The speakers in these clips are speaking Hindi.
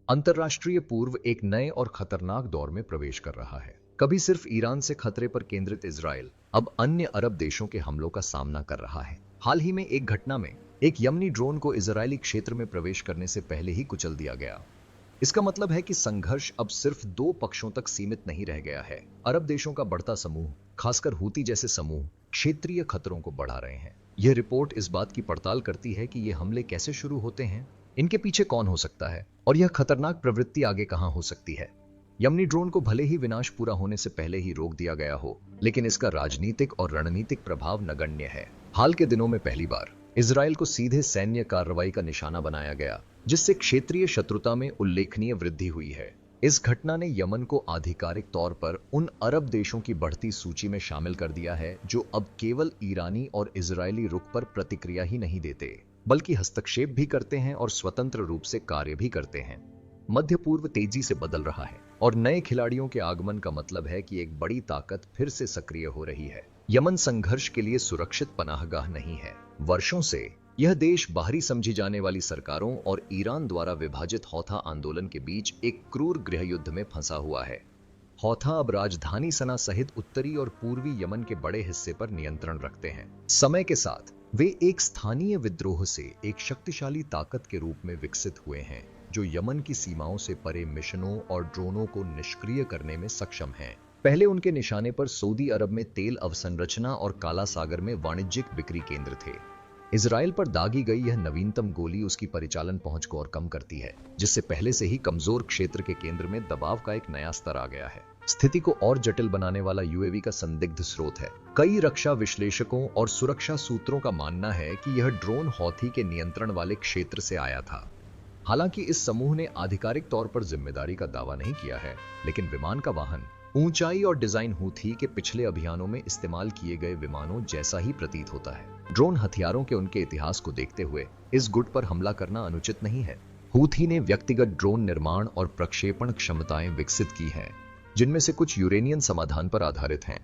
अंतर्राष्ट्रीय पूर्व एक नए और खतरनाक दौर में प्रवेश कर रहा है। कभी सिर्फ ईरान से खतरे पर केंद्रित इजराइल अब अन्य अरब देशों के हमलों का सामना कर रहा है। हाल ही में एक घटना में एक यमनी ड्रोन को इजरायली क्षेत्र में प्रवेश करने से पहले ही कुचल दिया गया। इसका मतलब है कि संघर्ष अब सिर्फ दो पक्षों तक सीमित नहीं रह गया है। अरब देशों का बढ़ता समूह, खासकर हूती जैसे समूह, क्षेत्रीय खतरों को बढ़ा रहे हैं। यह रिपोर्ट इस बात की पड़ताल करती है कि ये हमले कैसे शुरू होते हैं, इनके पीछे कौन हो सकता है और यह खतरनाक प्रवृत्ति आगे कहां हो सकती है। यमनी ड्रोन को भले ही विनाश पूरा होने से पहले ही रोक दिया गया हो, लेकिन इसका राजनीतिक और रणनीतिक प्रभाव नगण्य है। हाल के दिनों में पहली बार इजराइल को सीधे सैन्य कार्रवाई का निशाना बनाया गया, जिससे क्षेत्रीय शत्रुता में उल्लेखनीय वृद्धि हुई है। इस घटना ने यमन को आधिकारिक तौर पर उन अरब देशों की बढ़ती सूची में शामिल कर दिया है जो अब केवल ईरानी और इजरायली रुख पर प्रतिक्रिया ही नहीं देते, बल्कि हस्तक्षेप भी करते हैं और स्वतंत्र रूप से कार्य भी करते हैं। मध्य पूर्व तेजी से बदल रहा है और नए खिलाड़ियों के आगमन का मतलब है कि एक बड़ी ताकत फिर से सक्रिय हो रही है। यमन संघर्ष के लिए सुरक्षित पनाहगाह नहीं है। वर्षों से यह देश बाहरी समझी जाने वाली सरकारों और ईरान द्वारा विभाजित हौथा आंदोलन के बीच एक क्रूर गृहयुद्ध में फंसा हुआ है। हौथा अब राजधानी सना सहित उत्तरी और पूर्वी यमन के बड़े हिस्से पर नियंत्रण रखते हैं। समय के साथ वे एक स्थानीय विद्रोह से एक शक्तिशाली ताकत के रूप में विकसित हुए हैं, जो यमन की सीमाओं से परे मिशनों और ड्रोनों को निष्क्रिय करने में सक्षम हैं। पहले उनके निशाने पर सऊदी अरब में तेल अवसंरचना और काला सागर में वाणिज्यिक बिक्री केंद्र थे। इजराइल पर दागी गई यह नवीनतम गोली उसकी परिचालन पहुंच को और कम करती है, जिससे पहले से ही कमजोर क्षेत्र के केंद्र में दबाव का एक नया स्तर आ गया है। स्थिति को और जटिल बनाने वाला यूएवी का संदिग्ध स्रोत है। कई रक्षा विश्लेषकों और सुरक्षा सूत्रों का मानना है कि यह ड्रोन हौथी के नियंत्रण वाले क्षेत्र से आया था। हालांकि इस समूह ने आधिकारिक तौर पर जिम्मेदारी का दावा नहीं किया है, लेकिन विमान का वाहन, ऊंचाई और डिजाइन हूथी के पिछले अभियानों में इस्तेमाल किए गए विमानों जैसा ही प्रतीत होता है। ड्रोन हथियारों के उनके इतिहास को देखते हुए इस गुट पर हमला करना अनुचित नहीं है। हूथी ने व्यक्तिगत ड्रोन निर्माण और प्रक्षेपण क्षमताएं विकसित की हैं, जिनमें से कुछ यूरेनियन समाधान पर आधारित हैं।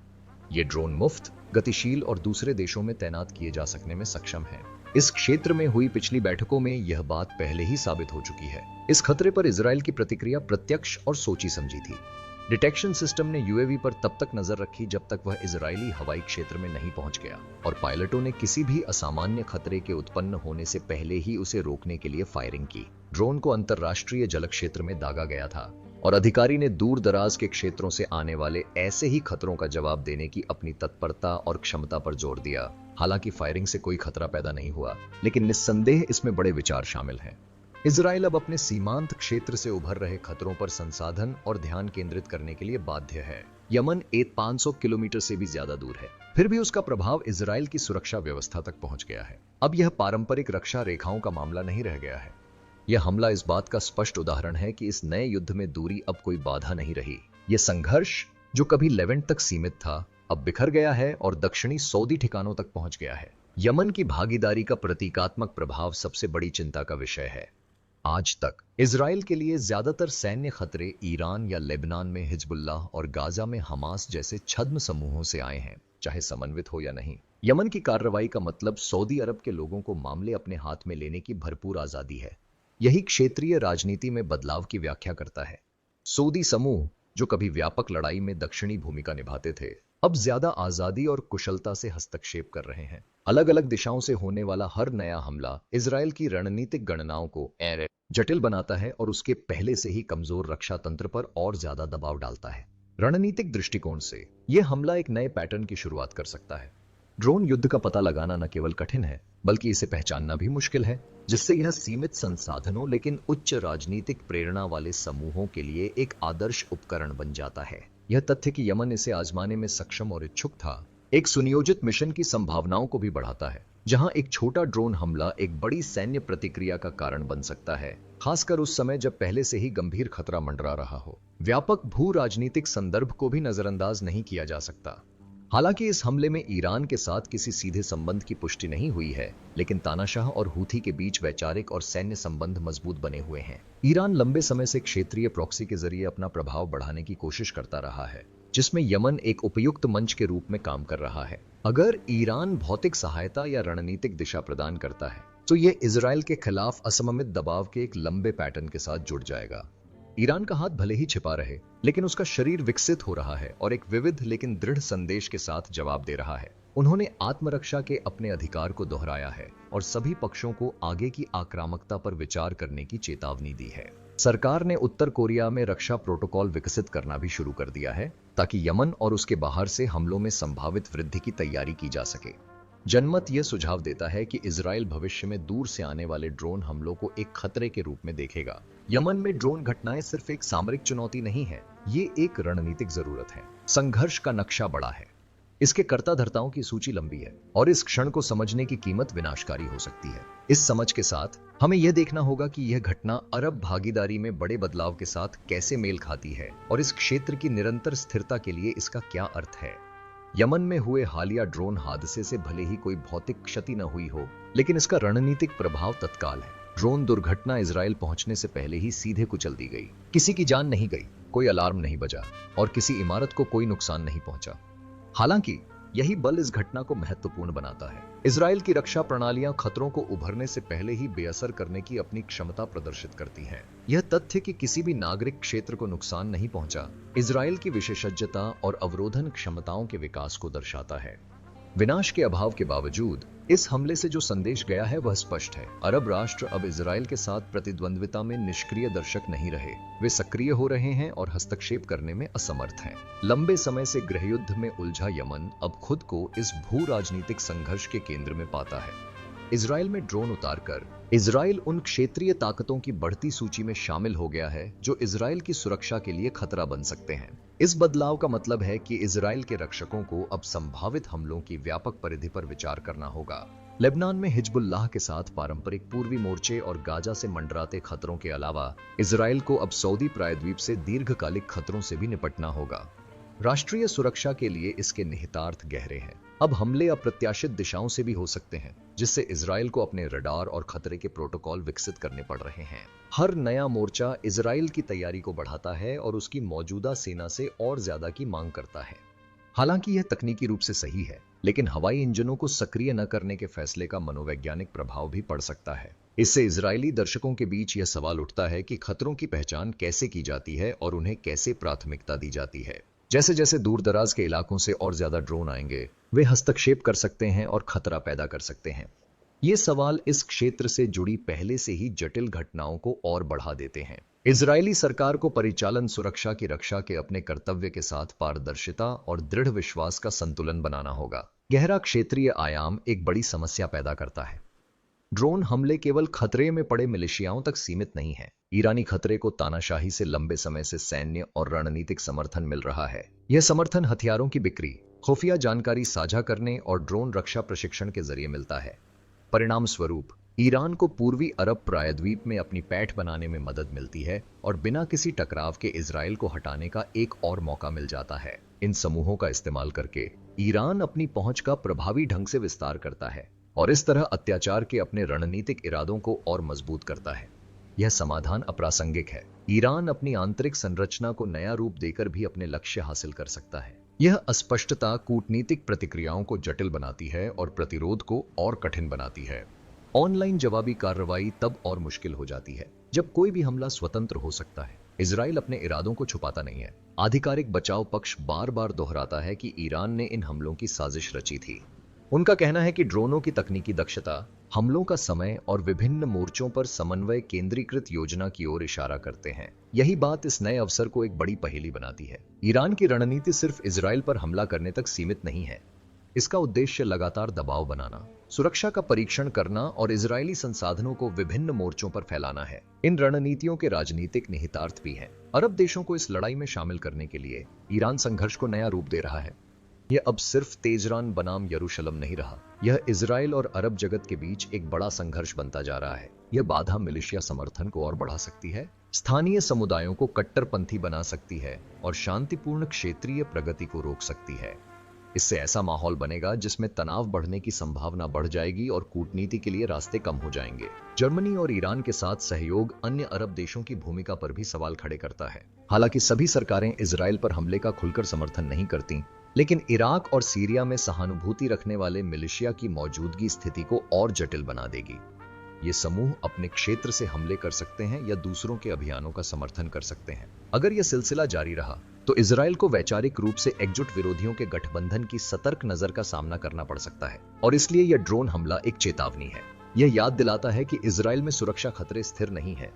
ये ड्रोन मुफ्त, गतिशील और दूसरे देशों में तैनात किए जा सकने में सक्षम हैं। इस क्षेत्र में हुई पिछली बैठकों में यह बात पहले ही साबित हो चुकी है। इस खतरे पर इजराइल की प्रतिक्रिया प्रत्यक्ष और सोची समझी थी। डिटेक्शन सिस्टम ने यूएवी पर तब तक नजर रखी जब तक वह इजरायली हवाई क्षेत्र में नहीं पहुंच गया, और पायलटों ने किसी भी असामान्य खतरे के उत्पन्न होने से पहले ही उसे रोकने के लिए फायरिंग की। ड्रोन को अंतरराष्ट्रीय जल क्षेत्र में दागा गया था और अधिकारी ने दूर दराज के क्षेत्रों से आने वाले ऐसे ही खतरों का जवाब देने की अपनी तत्परता और क्षमता पर जोर दिया। हालांकि फायरिंग से कोई खतरा पैदा नहीं हुआ, लेकिन निस्संदेह इसमें बड़े विचार शामिल हैं। इजराइल अब अपने सीमांत क्षेत्र से उभर रहे खतरों पर संसाधन और ध्यान केंद्रित करने के लिए बाध्य है। यमन 500 किलोमीटर से भी ज्यादा दूर है, फिर भी उसका प्रभाव इजराइल की सुरक्षा व्यवस्था तक पहुंच गया है। अब यह पारंपरिक रक्षा रेखाओं का मामला नहीं रह गया है। यह हमला इस बात का स्पष्ट उदाहरण है कि इस नए युद्ध में दूरी अब कोई बाधा नहीं रही। यह संघर्ष, जो कभी लेवेंट तक सीमित था, अब बिखर गया है और दक्षिणी सऊदी ठिकानों तक पहुंच गया है। यमन की भागीदारी का प्रतीकात्मक प्रभाव सबसे बड़ी चिंता का विषय है। आज तक इजराइल के लिए ज्यादातर सैन्य खतरे ईरान या लेबनान में हिजबुल्लाह और गाजा में हमास जैसे छद्म समूहों से आए हैं, चाहे समन्वित हो या नहीं। यमन की कार्रवाई का मतलब सऊदी अरब के लोगों को मामले अपने हाथ में लेने की भरपूर आजादी है। यही क्षेत्रीय राजनीति में बदलाव की व्याख्या करता है। सऊदी समूह, जो कभी व्यापक लड़ाई में दक्षिणी भूमिका निभाते थे, अब ज्यादा आजादी और कुशलता से हस्तक्षेप कर रहे हैं। अलग अलग दिशाओं से होने वाला हर नया हमला इजराइल की रणनीतिक गणनाओं को जटिल बनाता है और उसके पहले से ही कमजोर रक्षा तंत्र पर और ज्यादा दबाव डालता है। रणनीतिक दृष्टिकोण से यह हमला एक नए पैटर्न की शुरुआत कर सकता है। ड्रोन युद्ध का पता लगाना न केवल कठिन है, बल्कि इसे पहचानना भी मुश्किल है, जिससे यह सीमित संसाधनों लेकिन उच्च राजनीतिक प्रेरणा वाले समूहों के लिए एक आदर्श उपकरण बन जाता है। यह तथ्य कि यमन इसे आजमाने में सक्षम और इच्छुक था, एक सुनियोजित मिशन की संभावनाओं को भी बढ़ाता है, जहां एक छोटा ड्रोन हमला एक बड़ी सैन्य प्रतिक्रिया का कारण बन सकता है, खासकर उस समय जब पहले से ही गंभीर खतरा मंडरा रहा हो। व्यापक भू राजनीतिक संदर्भ को भी नजरअंदाज नहीं किया जा सकता। हालांकि इस हमले में ईरान के साथ किसी सीधे संबंध की पुष्टि नहीं हुई है, लेकिन तानाशाह और हूथी के बीच वैचारिक और सैन्य संबंध मजबूत बने हुए हैं। ईरान लंबे समय से क्षेत्रीय प्रॉक्सी के जरिए अपना प्रभाव बढ़ाने की कोशिश करता रहा है, जिसमें यमन एक उपयुक्त मंच के रूप में काम कर रहा है। अगर ईरान भौतिक सहायता या रणनीतिक दिशा प्रदान करता है तो ये इजराइल के खिलाफ असममित दबाव के एक लंबे पैटर्न के साथ जुड़ जाएगा। ईरान का हाथ भले ही छिपा रहे, लेकिन उसका शरीर विकसित हो रहा है और एक विविध लेकिन दृढ़ संदेश के साथ जवाब दे रहा है। उन्होंने आत्मरक्षा के अपने अधिकार को दोहराया है और सभी पक्षों को आगे की आक्रामकता पर विचार करने की चेतावनी दी है। सरकार ने उत्तर कोरिया में रक्षा प्रोटोकॉल विकसित करना भी शुरू कर दिया है, ताकि यमन और उसके बाहर से हमलों में संभावित वृद्धि की तैयारी की जा सके। जनमत यह सुझाव देता है कि इजराइल भविष्य में दूर से आने वाले ड्रोन हमलों को एक खतरे के रूप में देखेगा। यमन में ड्रोन घटनाएं सिर्फ एक सामरिक चुनौती नहीं है, ये एक रणनीतिक जरूरत है। संघर्ष का नक्शा बड़ा है, इसके कर्ता धर्ताओं की सूची लंबी है और इस क्षण को समझने की कीमत विनाशकारी हो सकती है। इस समझ के साथ हमें यह देखना होगा कि यह घटना अरब भागीदारी में बड़े बदलाव के साथ कैसे मेल खाती है और इस क्षेत्र की निरंतर स्थिरता के लिए इसका क्या अर्थ है। यमन में हुए हालिया ड्रोन हादसे से भले ही कोई भौतिक क्षति न हुई हो, लेकिन इसका रणनीतिक प्रभाव तत्काल है। ड्रोन दुर्घटना इजराइल पहुंचने से पहले ही सीधे कुचल दी गई। किसी की जान नहीं गई, कोई अलार्म नहीं बजा और किसी इमारत को कोई नुकसान नहीं पहुंचा। हालांकि यही बल इस घटना को महत्वपूर्ण बनाता है। इजराइल की रक्षा प्रणालियां खतरों को उभरने से पहले ही बेअसर करने की अपनी क्षमता प्रदर्शित करती हैं। यह तथ्य कि किसी भी नागरिक क्षेत्र को नुकसान नहीं पहुंचा, इजराइल की विशेषज्ञता और अवरोधन क्षमताओं के विकास को दर्शाता है। विनाश के अभाव के बावजूद इस हमले से जो संदेश गया है वह स्पष्ट है। अरब राष्ट्र अब इजराइल के साथ प्रतिद्वंद्विता में निष्क्रिय दर्शक नहीं रहे, वे सक्रिय हो रहे हैं और हस्तक्षेप करने में असमर्थ हैं। लंबे समय से गृहयुद्ध में उलझा यमन अब खुद को इस भू राजनीतिक संघर्ष के केंद्र में पाता है। इजराइल में ड्रोन उतारकर इजराइल उन क्षेत्रीय ताकतों की बढ़ती सूची में शामिल हो गया है जो इजराइल की सुरक्षा के लिए खतरा बन सकते हैं। इस बदलाव का मतलब है कि इजराइल के रक्षकों को अब संभावित हमलों की व्यापक परिधि पर विचार करना होगा। लेबनान में हिजबुल्लाह के साथ पारंपरिक पूर्वी मोर्चे और गाजा से मंडराते खतरों के अलावा इजराइल को अब सऊदी प्रायद्वीप से दीर्घकालिक खतरों से भी निपटना होगा। राष्ट्रीय सुरक्षा के लिए इसके निहितार्थ गहरे हैं। अब हमले अप्रत्याशित दिशाओं से भी हो सकते हैं, जिससे इजराइल को अपने रडार और खतरे के प्रोटोकॉल विकसित करने पड़ रहे हैं। हर नया मोर्चा इजराइल की तैयारी को बढ़ाता है और उसकी मौजूदा सेना से और ज्यादा की मांग करता है। हालांकि यह तकनीकी रूप से सही है, लेकिन हवाई इंजनों को सक्रिय न करने के फैसले का मनोवैज्ञानिक प्रभाव भी पड़ सकता है। इससे इजरायली दर्शकों के बीच यह सवाल उठता है कि खतरों की पहचान कैसे की जाती है और उन्हें कैसे प्राथमिकता दी जाती है। जैसे जैसे दूर दराज के इलाकों से और ज्यादा ड्रोन आएंगे, वे हस्तक्षेप कर सकते हैं और खतरा पैदा कर सकते हैं। ये सवाल इस क्षेत्र से जुड़ी पहले से ही जटिल घटनाओं को और बढ़ा देते हैं। इजरायली सरकार को परिचालन सुरक्षा की रक्षा के अपने कर्तव्य के साथ पारदर्शिता और दृढ़ विश्वास का संतुलन बनाना होगा। गहरा क्षेत्रीय आयाम एक बड़ी समस्या पैदा करता है। ड्रोन हमले केवल खतरे में पड़े मिलिशियाओं तक सीमित नहीं है। ईरानी खतरे को तानाशाही से लंबे समय से सैन्य और रणनीतिक समर्थन मिल रहा है। यह समर्थन हथियारों की बिक्री, खुफिया जानकारी साझा करने और ड्रोन रक्षा प्रशिक्षण के जरिए मिलता है। परिणाम स्वरूप ईरान को पूर्वी अरब प्रायद्वीप में अपनी पैठ बनाने में मदद मिलती है और बिना किसी टकराव के इजराइल को हटाने का एक और मौका मिल जाता है। इन समूहों का इस्तेमाल करके ईरान अपनी पहुंच का प्रभावी ढंग से विस्तार करता है और इस तरह अत्याचार के अपने रणनीतिक इरादों को और मजबूत करता है। यह समाधान अप्रासंगिक है। ईरान अपनी आंतरिक संरचना को नया रूप देकर भी अपने लक्ष्य हासिल कर सकता है। यह अस्पष्टता कूटनीतिक प्रतिक्रियाओं को जटिल बनाती है और प्रतिरोध को और कठिन बनाती है। ऑनलाइन जवाबी कार्रवाई तब और मुश्किल हो जाती है जब कोई भी हमला स्वतंत्र हो सकता है। इजराइल अपने इरादों को छुपाता नहीं है। आधिकारिक बचाव पक्ष बार बार दोहराता है कि ईरान ने इन हमलों की साजिश रची थी। उनका कहना है कि ड्रोनों की तकनीकी दक्षता, हमलों का समय और विभिन्न मोर्चों पर समन्वय केंद्रीकृत योजना की ओर इशारा करते हैं। यही बात इस नए अवसर को एक बड़ी पहेली बनाती है। ईरान की रणनीति सिर्फ इजराइल पर हमला करने तक सीमित नहीं है। इसका उद्देश्य लगातार दबाव बनाना, सुरक्षा का परीक्षण करना और इजरायली संसाधनों को विभिन्न मोर्चों पर फैलाना है। इन रणनीतियों के राजनीतिक निहितार्थ भी हैं। अरब देशों को इस लड़ाई में शामिल करने के लिए ईरान संघर्ष को नया रूप दे रहा है। यह अब सिर्फ तेजरान बनाम यरूशलेम नहीं रहा, यह इजराइल और अरब जगत के बीच एक बड़ा संघर्ष बनता जा रहा है। यह बाधा मिलिशिया समर्थन को और बढ़ा सकती है, स्थानीय समुदायों को कट्टरपंथी बना सकती है और शांतिपूर्ण क्षेत्रीय प्रगति को रोक सकती है। इससे ऐसा माहौल बनेगा जिसमें तनाव बढ़ने की संभावना बढ़ जाएगी और कूटनीति के लिए रास्ते कम हो जाएंगे। जर्मनी और ईरान के साथ सहयोग अन्य अरब देशों की भूमिका पर भी सवाल खड़े करता है। हालांकि सभी सरकारें इजराइल पर हमले का खुलकर समर्थन नहीं करती, लेकिन इराक और सीरिया में सहानुभूति रखने वाले मिलिशिया की मौजूदगी स्थिति को और जटिल बना देगी। ये समूह अपने क्षेत्र से हमले कर सकते हैं या दूसरों के अभियानों का समर्थन कर सकते हैं। अगर यह सिलसिला जारी रहा तो इजराइल को वैचारिक रूप से एकजुट विरोधियों के गठबंधन की सतर्क नजर का सामना करना पड़ सकता है, और इसलिए यह ड्रोन हमला एक चेतावनी है। यह याद दिलाता है कि इजराइल में सुरक्षा खतरे स्थिर नहीं है,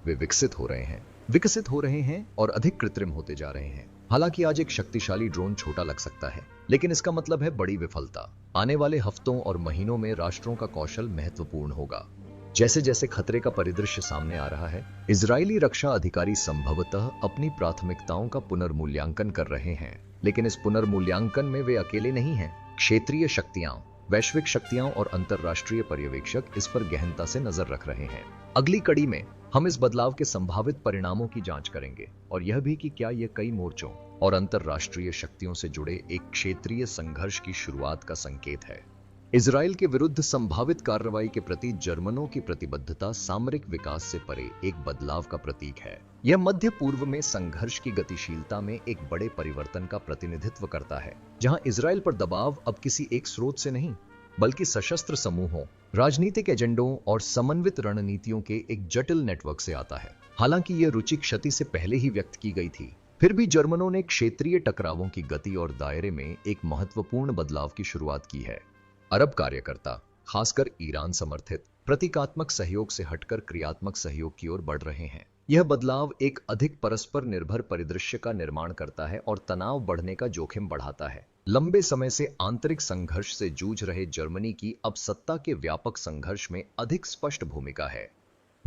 वे विकसित हो रहे हैं और अधिक कृत्रिम होते जा रहे हैं। हालांकि आज एक शक्तिशाली ड्रोन छोटा लग सकता है, लेकिन इसका मतलब है बड़ी विफलता। आने वाले हफ्तों और महीनों में राष्ट्रों का कौशल महत्वपूर्ण होगा। जैसे जैसे खतरे का परिदृश्य सामने आ रहा है, इजरायली रक्षा अधिकारी संभवतः अपनी प्राथमिकताओं का पुनर्मूल्यांकन कर रहे हैं। लेकिन इस पुनर्मूल्यांकन में वे अकेले नहीं हैं। क्षेत्रीय शक्तियां, वैश्विक शक्तियां और अंतरराष्ट्रीय पर्यवेक्षक इस पर गहनता से नजर रख रहे हैं। अगली कड़ी में हम इस बदलाव के संभावित परिणामों की जांच करेंगे, और यह भी कि क्या यह कई मोर्चों और अंतरराष्ट्रीय शक्तियों से जुड़े एक क्षेत्रीय संघर्ष की शुरुआत का संकेत है। इजराइल के विरुद्ध संभावित कार्रवाई के प्रति जर्मनों की प्रतिबद्धता सामरिक विकास से परे एक बदलाव का प्रतीक है। यह मध्य पूर्व में संघर्ष की गतिशीलता में एक बड़े परिवर्तन का प्रतिनिधित्व करता है, जहां इजराइल पर दबाव अब किसी एक स्रोत से नहीं, बल्कि सशस्त्र समूहों, राजनीतिक एजेंडों और समन्वित रणनीतियों के एक जटिल नेटवर्क से आता है। हालांकि यह रुचि क्षति से पहले ही व्यक्त की गई थी, फिर भी जर्मनों ने क्षेत्रीय टकरावों की गति और दायरे में एक महत्वपूर्ण बदलाव की शुरुआत की है। अरब कार्यकर्ता, खासकर ईरान समर्थित, प्रतीकात्मक सहयोग से हटकर क्रियात्मक सहयोग की ओर बढ़ रहे हैं। यह बदलाव एक अधिक परस्पर निर्भर परिदृश्य का निर्माण करता है और तनाव बढ़ने का जोखिम बढ़ाता है। लंबे समय से आंतरिक संघर्ष से जूझ रहे जर्मनी की अब सत्ता के व्यापक संघर्ष में अधिक स्पष्ट भूमिका है।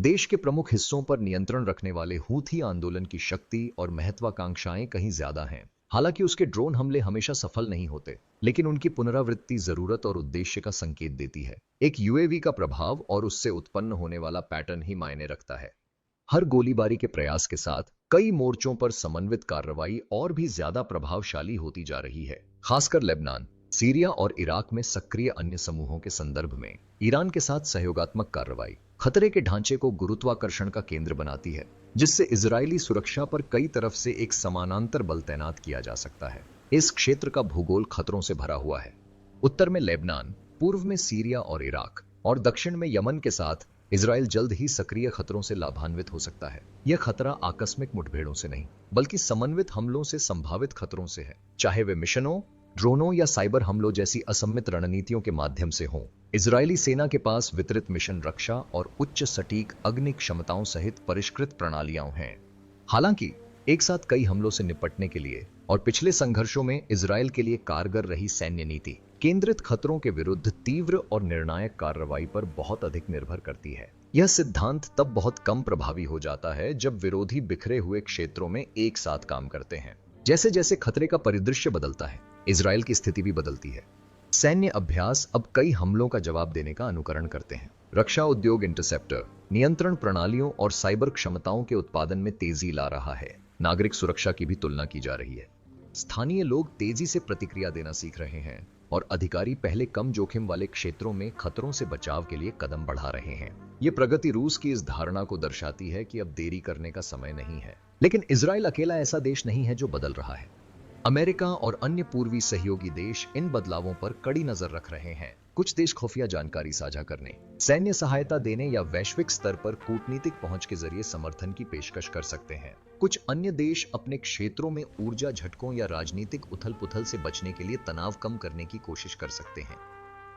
देश के प्रमुख हिस्सों पर नियंत्रण रखने वाले हूथी आंदोलन की शक्ति और महत्वाकांक्षाएं कहीं ज्यादा हैं। हालांकि उसके ड्रोन हमले हमेशा सफल नहीं होते, लेकिन उनकी पुनरावृत्ति जरूरत और उद्देश्य का संकेत देती है। एक यूएवी का प्रभाव और उससे उत्पन्न होने वाला पैटर्न ही मायने रखता है। हर गोलीबारी के प्रयास के साथ कई मोर्चों पर समन्वित कार्रवाई और भी ज्यादा प्रभावशाली होती जा रही है। खासकर लेबनान, सीरिया और इराक में सक्रिय अन्य समूहों के संदर्भ में ईरान के साथ सहयोगात्मक कार्रवाई खतरे के ढांचे को गुरुत्वाकर्षण का केंद्र बनाती है, जिससे इजरायली सुरक्षा पर कई तरफ से एक समानांतर बल तैनात किया जा सकता है। इस क्षेत्र का भूगोल खतरों से भरा हुआ है। उत्तर में लेबनान, पूर्व में सीरिया और इराक, और दक्षिण में यमन के साथ इजराइल जल्द ही सक्रिय खतरों से लाभान्वित हो सकता है। यह खतरा आकस्मिक मुठभेड़ों से नहीं, बल्कि समन्वित हमलों से संभावित खतरों से है, चाहे वे मिशनों, ड्रोनों या साइबर हमलों जैसी असम्मित रणनीतियों के माध्यम से हों। इजरायली सेना के पास वितरित मिशन रक्षा और उच्च सटीक अग्नि क्षमताओं सहित परिष्कृत प्रणालियां हैं। हालांकि एक साथ कई हमलों से निपटने के लिए और पिछले संघर्षों में इजराइल के लिए कारगर रही सैन्य नीति केंद्रित खतरों के विरुद्ध तीव्र और निर्णायक कार्रवाई पर बहुत अधिक निर्भर करती है। यह सिद्धांत तब बहुत कम प्रभावी हो जाता है जब विरोधी बिखरे हुए क्षेत्रों में एक साथ काम करते हैं। जैसे जैसे खतरे का परिदृश्य बदलता है, इजराइल की स्थिति भी बदलती है। सैन्य अभ्यास अब कई हमलों का जवाब देने का अनुकरण करते हैं। रक्षा उद्योग इंटरसेप्टर, नियंत्रण प्रणालियों और साइबर क्षमताओं के उत्पादन में तेजी ला रहा है। नागरिक सुरक्षा की भी तुलना की जा रही है। स्थानीय लोग तेजी से प्रतिक्रिया देना सीख रहे हैं और अधिकारी पहले कम जोखिम वाले क्षेत्रों में खतरों से बचाव के लिए कदम बढ़ा रहे हैं। यह प्रगति रूस की इस धारणा को दर्शाती है कि अब देरी करने का समय नहीं है। लेकिन इजराइल अकेला ऐसा देश नहीं है जो बदल रहा है। अमेरिका और अन्य पूर्वी सहयोगी देश इन बदलावों पर कड़ी नजर रख रहे हैं। कुछ देश खुफिया जानकारी साझा करने, सैन्य सहायता देने या वैश्विक स्तर पर कूटनीतिक पहुंच के जरिए समर्थन की पेशकश कर सकते हैं। कुछ अन्य देश अपने क्षेत्रों में ऊर्जा झटकों या राजनीतिक उथल-पुथल से बचने के लिए तनाव कम करने की कोशिश कर सकते हैं।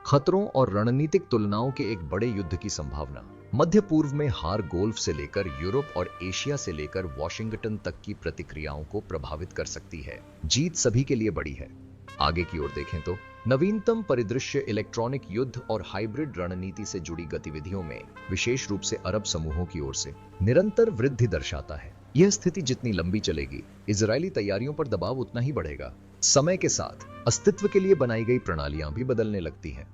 खतरों और रणनीतिक तुलनाओं के एक बड़े युद्ध की संभावना मध्य पूर्व में हार गोल्फ से लेकर यूरोप और एशिया से लेकर वॉशिंगटन तक की प्रतिक्रियाओं को प्रभावित कर सकती है। जीत सभी के लिए बड़ी है। आगे की ओर देखें तो नवीनतम परिदृश्य इलेक्ट्रॉनिक युद्ध और हाइब्रिड रणनीति से जुड़ी गतिविधियों में विशेष रूप से अरब समूहों की ओर से निरंतर वृद्धि दर्शाता है। यह स्थिति जितनी लंबी चलेगी, इजरायली तैयारियों पर दबाव उतना ही बढ़ेगा। समय के साथ अस्तित्व के लिए बनाई गई प्रणालियां भी बदलने लगती हैं।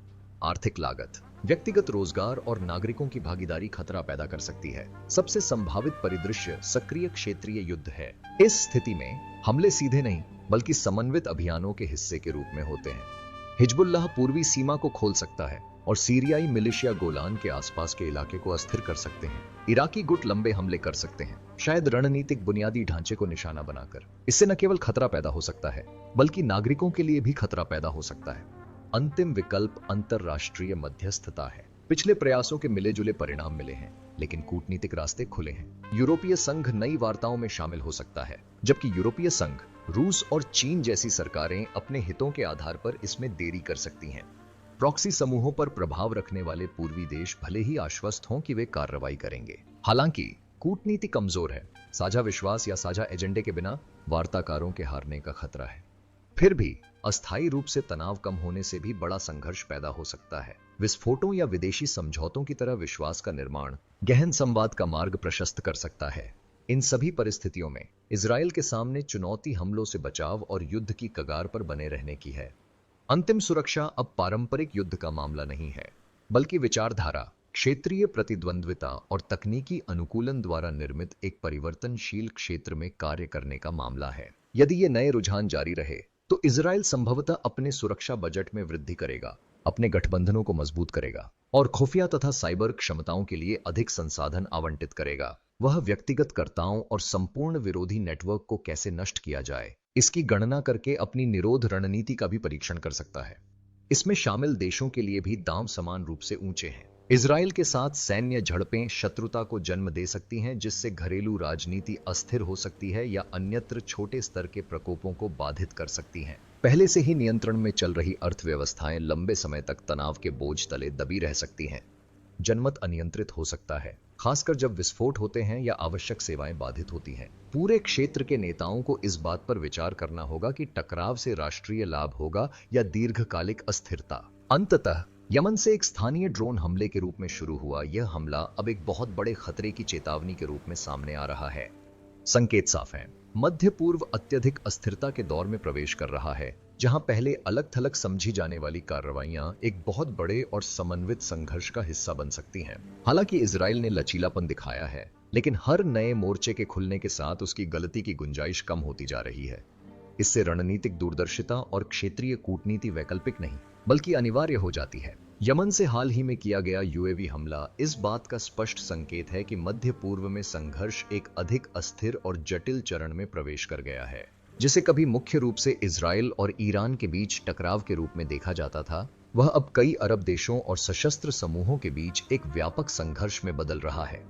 आर्थिक लागत, व्यक्तिगत रोजगार और नागरिकों की भागीदारी खतरा पैदा कर सकती है। सबसे संभावित परिदृश्य सक्रिय क्षेत्रीय युद्ध है। इस स्थिति में हमले सीधे नहीं बल्कि समन्वित अभियानों के हिस्से के रूप में होते हैं। हिजबुल्लाह पूर्वी सीमा को खोल सकता है और सीरियाई मिलिशिया गोलान के आसपास के इलाके को अस्थिर कर सकते हैं। इराकी गुट लंबे हमले कर सकते हैं, शायद रणनीतिक बुनियादी ढांचे को निशाना बनाकर। इससे न केवल खतरा पैदा हो सकता है, बल्कि नागरिकों के लिए भी खतरा पैदा हो सकता है। अंतिम विकल्प अंतरराष्ट्रीय मध्यस्थता है। पिछले प्रयासों के मिले जुले परिणाम मिले हैं, लेकिन कूटनीतिक रास्ते खुले हैं। यूरोपीय संघ नई वार्ताओं में शामिल हो सकता है, जबकि यूरोपीय संघ, रूस और चीन जैसी सरकारें अपने हितों के आधार पर इसमें देरी कर सकती हैं। प्रॉक्सी समूहों पर प्रभाव रखने वाले पूर्वी देश भले ही आश्वस्त हों कि वे कार्रवाई करेंगे। हालांकि कूटनीति कमजोर है, साझा विश्वास या साझा एजेंडे के बिना वार्ताकारों के हारने का खतरा है। फिर भी अस्थायी रूप से तनाव कम होने से भी बड़ा संघर्ष पैदा हो सकता है। विस्फोटों या विदेशी समझौतों की तरह विश्वास का निर्माण गहन संवाद का मार्ग प्रशस्त कर सकता है। इन सभी परिस्थितियों में इजराइल के सामने चुनौती हमलों से बचाव और युद्ध की कगार पर बने रहने की है। अंतिम सुरक्षा अब पारंपरिक युद्ध का मामला नहीं है, बल्कि विचारधारा, क्षेत्रीय प्रतिद्वंद्विता और तकनीकी अनुकूलन द्वारा निर्मित एक परिवर्तनशील क्षेत्र में कार्य करने का मामला है। यदि ये नए रुझान जारी रहे तो इजराइल संभवतः अपने सुरक्षा बजट में वृद्धि करेगा, अपने गठबंधनों को मजबूत करेगा और खुफिया तथा साइबर क्षमताओं के लिए अधिक संसाधन आवंटित करेगा। वह व्यक्तिगत कर्ताओं और संपूर्ण विरोधी नेटवर्क को कैसे नष्ट किया जाए, इसकी गणना करके अपनी निरोध रणनीति का भी परीक्षण कर सकता है। इसमें शामिल देशों के लिए भी दांव समान रूप से ऊंचे हैं। इजराइल के साथ सैन्य झड़पें शत्रुता को जन्म दे सकती हैं, जिससे घरेलू राजनीति अस्थिर हो सकती है या अन्यत्र छोटे स्तर के प्रकोपों को बाधित कर सकती हैं। पहले से ही नियंत्रण में चल रही अर्थव्यवस्थाएं लंबे समय तक तनाव के बोझ तले दबी रह सकती हैं। जनमत अनियंत्रित हो सकता है, खासकर जब विस्फोट होते हैं या आवश्यक सेवाएं बाधित होती हैं। पूरे क्षेत्र के नेताओं को इस बात पर विचार करना होगा कि टकराव से राष्ट्रीय लाभ होगा या दीर्घकालिक अस्थिरता। अंततः यमन से एक स्थानीय ड्रोन हमले के रूप में शुरू हुआ यह हमला अब एक बहुत बड़े खतरे की चेतावनी के रूप में सामने आ रहा है। संकेत साफ हैं, मध्य पूर्व अत्यधिक अस्थिरता के दौर में प्रवेश कर रहा है, जहां पहले अलग थलग समझी जाने वाली कार्रवाइयां एक बहुत बड़े और समन्वित संघर्ष का हिस्सा बन सकती हैं। हालांकि इजराइल ने लचीलापन दिखाया है, लेकिन हर नए मोर्चे के खुलने के साथ उसकी गलती की गुंजाइश कम होती जा रही है। इससे रणनीतिक दूरदर्शिता और क्षेत्रीय कूटनीति वैकल्पिक नहीं बल्कि अनिवार्य हो जाती है। यमन से हाल ही में किया गया यूएवी हमला इस बात का स्पष्ट संकेत है कि मध्य पूर्व में संघर्ष एक अधिक अस्थिर और जटिल चरण में प्रवेश कर गया है। जिसे कभी मुख्य रूप से इजराइल और ईरान के बीच टकराव के रूप में देखा जाता था, वह अब कई अरब देशों और सशस्त्र समूहों के बीच एक व्यापक संघर्ष में बदल रहा है।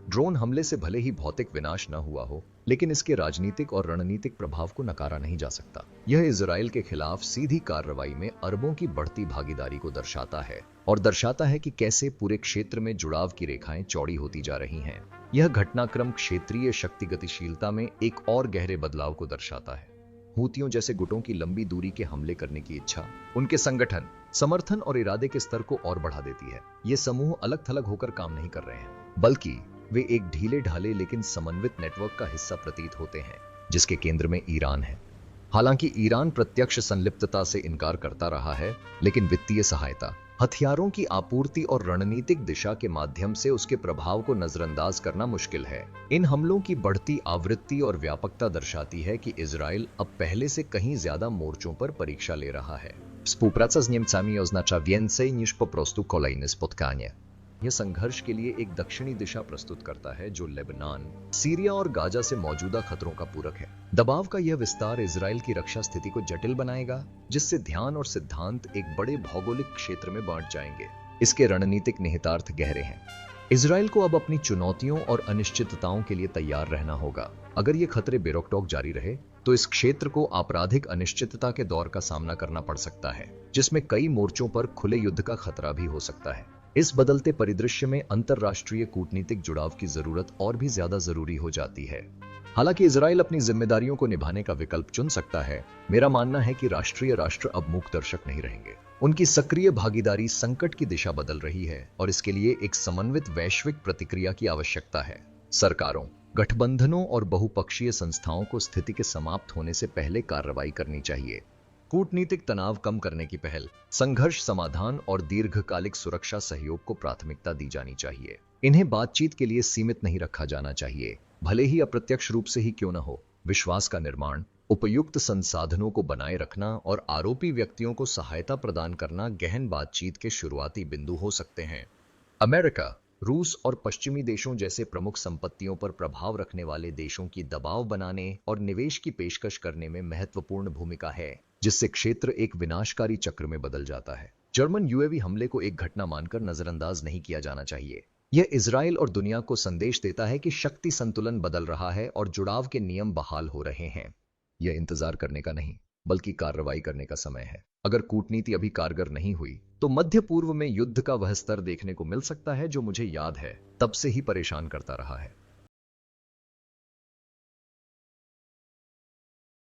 ड्रोन हमले से भले ही भौतिक विनाश न हुआ हो, लेकिन इसके राजनीतिक और रणनीतिक प्रभाव को नकारा नहीं जा सकता। यह इजराइल के खिलाफ सीधी कार्रवाई में अरबों की बढ़ती भागीदारी को दर्शाता है और दर्शाता है कि कैसे पूरे क्षेत्र में जुड़ाव की रेखाएं चौड़ी होती जा रही हैं। यह घटनाक्रम क्षेत्रीय शक्ति गतिशीलता में एक और गहरे बदलाव को दर्शाता है। हूतियों जैसे गुटों की लंबी दूरी के हमले करने की इच्छा उनके संगठन, समर्थन और इरादे के स्तर को और बढ़ा देती है। ये समूह अलग थलग होकर काम नहीं कर रहे हैं, बल्कि वे एक ढीले ढाले लेकिन समन्वित नेटवर्क का हिस्सा प्रतीत होते हैं, जिसके केंद्र में ईरान है। हालांकि ईरान प्रत्यक्ष संलिप्तता से इनकार करता रहा है, लेकिन वित्तीय सहायता, हथियारों की आपूर्ति और रणनीतिक दिशा के माध्यम से उसके प्रभाव को नजरअंदाज करना मुश्किल है। इन हमलों की बढ़ती आवृत्ति और व्यापकता दर्शाती है कि इजराइल अब पहले से कहीं ज्यादा मोर्चों पर परीक्षा ले रहा है। Współpraca z Niemcami oznacza więcej niż po prostu kolejne spotkanie. यह संघर्ष के लिए एक दक्षिणी दिशा प्रस्तुत करता है जो लेबनान, सीरिया और गाजा से मौजूदा खतरों का पूरक है। दबाव का यह विस्तार इजराइल की रक्षा स्थिति को जटिल बनाएगा, जिससे ध्यान और सिद्धांत एक बड़े भौगोलिक क्षेत्र में बांट जाएंगे। इसके रणनीतिक निहितार्थ गहरे हैं। इजराइल को अब अपनी चुनौतियों और अनिश्चितताओं के लिए तैयार रहना होगा। अगर ये खतरे बेरोकटोक जारी रहे तो इस क्षेत्र को आपराधिक अनिश्चितता के दौर का सामना करना पड़ सकता है, जिसमें कई मोर्चों पर खुले युद्ध का खतरा भी हो सकता है। इस बदलते परिदृश्य में अंतरराष्ट्रीय कूटनीतिक जुड़ाव की जरूरत और भी ज्यादा जरूरी हो जाती है। हालांकि इजराइल अपनी जिम्मेदारियों को निभाने का विकल्प चुन सकता है, मेरा मानना है कि राष्ट्रीय राष्ट्र अब मूक दर्शक नहीं रहेंगे। उनकी सक्रिय भागीदारी संकट की दिशा बदल रही है और इसके लिए एक समन्वित वैश्विक प्रतिक्रिया की आवश्यकता है। सरकारों, गठबंधनों और बहुपक्षीय संस्थाओं को स्थिति के समाप्त होने से पहले कार्रवाई करनी चाहिए। कूटनीतिक तनाव कम करने की पहल, संघर्ष समाधान और दीर्घकालिक सुरक्षा सहयोग को प्राथमिकता दी जानी चाहिए। इन्हें बातचीत के लिए सीमित नहीं रखा जाना चाहिए, भले ही अप्रत्यक्ष रूप से ही क्यों न हो। विश्वास का निर्माण, उपयुक्त संसाधनों को बनाए रखना और आरोपी व्यक्तियों को सहायता प्रदान करना गहन बातचीत के शुरुआती बिंदु हो सकते हैं। अमेरिका, रूस और पश्चिमी देशों जैसे प्रमुख संपत्तियों पर प्रभाव रखने वाले देशों की दबाव बनाने और निवेश की पेशकश करने में महत्वपूर्ण भूमिका है, जिससे क्षेत्र एक विनाशकारी चक्र में बदल जाता है। जर्मन यूएवी हमले को एक घटना मानकर नजरअंदाज नहीं किया जाना चाहिए। यह इजराइल और दुनिया को संदेश देता है कि शक्ति संतुलन बदल रहा है और जुड़ाव के नियम बहाल हो रहे हैं। यह इंतजार करने का नहीं, बल्कि कार्रवाई करने का समय है। अगर कूटनीति अभी कारगर नहीं हुई तो मध्य पूर्व में युद्ध का वह स्तर देखने को मिल सकता है जो मुझे याद है तब से ही परेशान करता रहा है।